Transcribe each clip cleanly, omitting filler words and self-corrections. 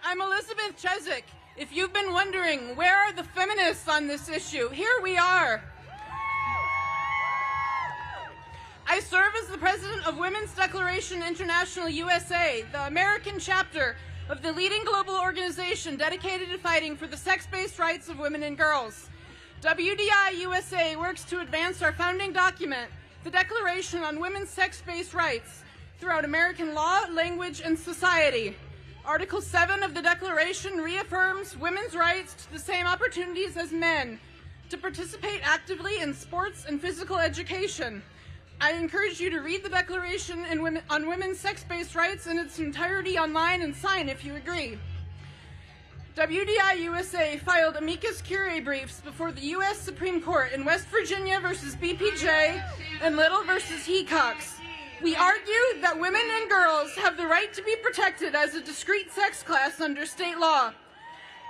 I'm Elizabeth Chesak. If you've been wondering, where are the feminists on this issue? Here we are. I serve as the president of Women's Declaration International USA, the American chapter of the leading global organization dedicated to fighting for the sex-based rights of women and girls. WDI USA works to advance our founding document, the Declaration on Women's Sex-Based Rights, throughout American law, language, and society. Article 7 of the Declaration reaffirms women's rights to the same opportunities as men, to participate actively in sports and physical education. I encourage you to read the Declaration on Women's Sex-Based Rights in its entirety online and sign if you agree. WDI USA filed amicus curiae briefs before the U.S. Supreme Court in West Virginia versus BPJ and Little versus Hecox. We argue that women and girls have the right to be protected as a discrete sex class under state law.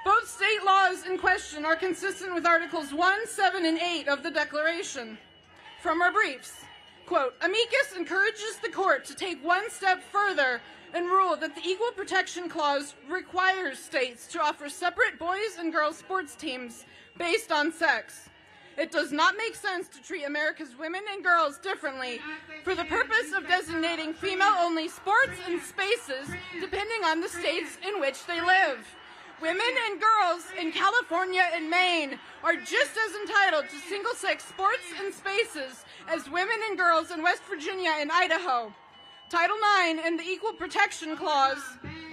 Both state laws in question are consistent with Articles 1, 7, and 8 of the Declaration. From our briefs, quote, amicus encourages the court to take one step further and rule that the Equal Protection Clause requires states to offer separate boys and girls sports teams based on sex. It does not make sense to treat America's women and girls differently for the purpose of designating female-only sports and spaces depending on the states in which they live. Women and girls in California and Maine are just as entitled to single-sex sports and spaces as women and girls in West Virginia and Idaho. Title IX and the Equal Protection Clause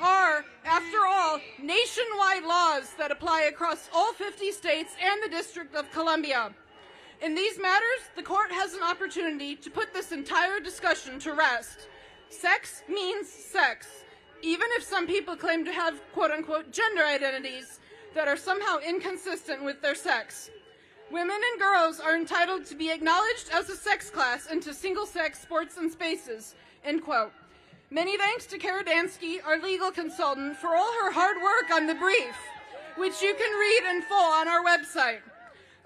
are, after all, nationwide laws that apply across all 50 states and the District of Columbia. In these matters, the court has an opportunity to put this entire discussion to rest. Sex means sex, even if some people claim to have quote-unquote gender identities that are somehow inconsistent with their sex. Women and girls are entitled to be acknowledged as a sex class and to single-sex sports and spaces, end quote. Many thanks to Kara Dansky, our legal consultant, for all her hard work on the brief, which you can read in full on our website.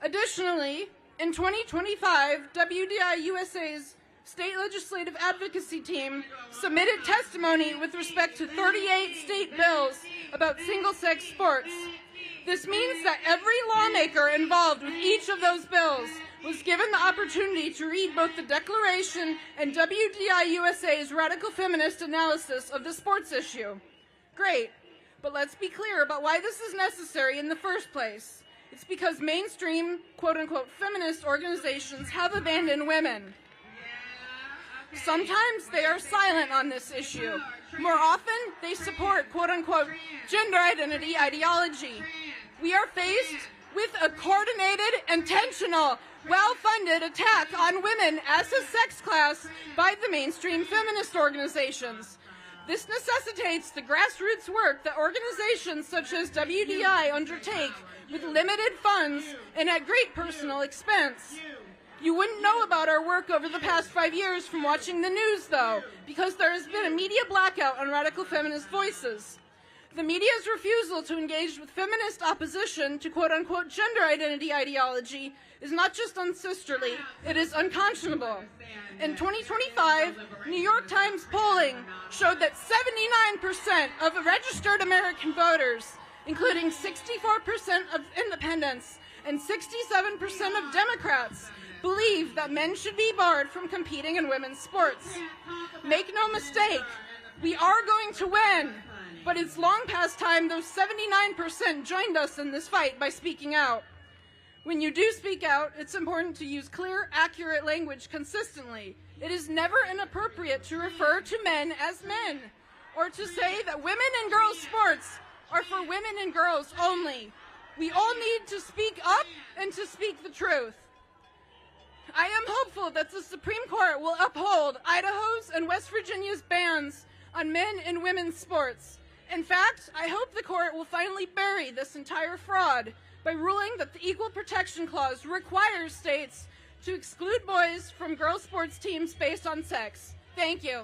Additionally, in 2025, WDI USA's state legislative advocacy team submitted testimony with respect to 38 state bills about single-sex sports. This means that every lawmaker involved with each of those bills was given the opportunity to read both the Declaration and WDI USA's radical feminist analysis of the sports issue. Great, but let's be clear about why this is necessary in the first place. It's because mainstream, quote-unquote, feminist organizations have abandoned women. Sometimes they are silent on this issue. More often, they support, quote-unquote, gender identity ideology. We are faced with a coordinated, intentional, well-funded attack on women as a sex class by the mainstream feminist organizations. This necessitates the grassroots work that organizations such as WDI undertake with limited funds and at great personal expense. You wouldn't know about our work over the past 5 years from watching the news, though, because there has been a media blackout on radical feminist voices. The media's refusal to engage with feminist opposition to quote-unquote gender identity ideology is not just unsisterly, it is unconscionable. In 2025, New York Times polling showed that 79% of registered American voters, including 64% of independents and 67% of Democrats, believe that men should be barred from competing in women's sports. Make no mistake, we are going to win, but it's long past time those 79% joined us in this fight by speaking out. When you do speak out, it's important to use clear, accurate language consistently. It is never inappropriate to refer to men as men, or to say that women and girls sports are for women and girls only. We all need to speak up and to speak the truth. I am hopeful that the Supreme Court will uphold Idaho's and West Virginia's bans on men and women's sports. In fact, I hope the court will finally bury this entire fraud by ruling that the Equal Protection Clause requires states to exclude boys from girls' sports teams based on sex. Thank you.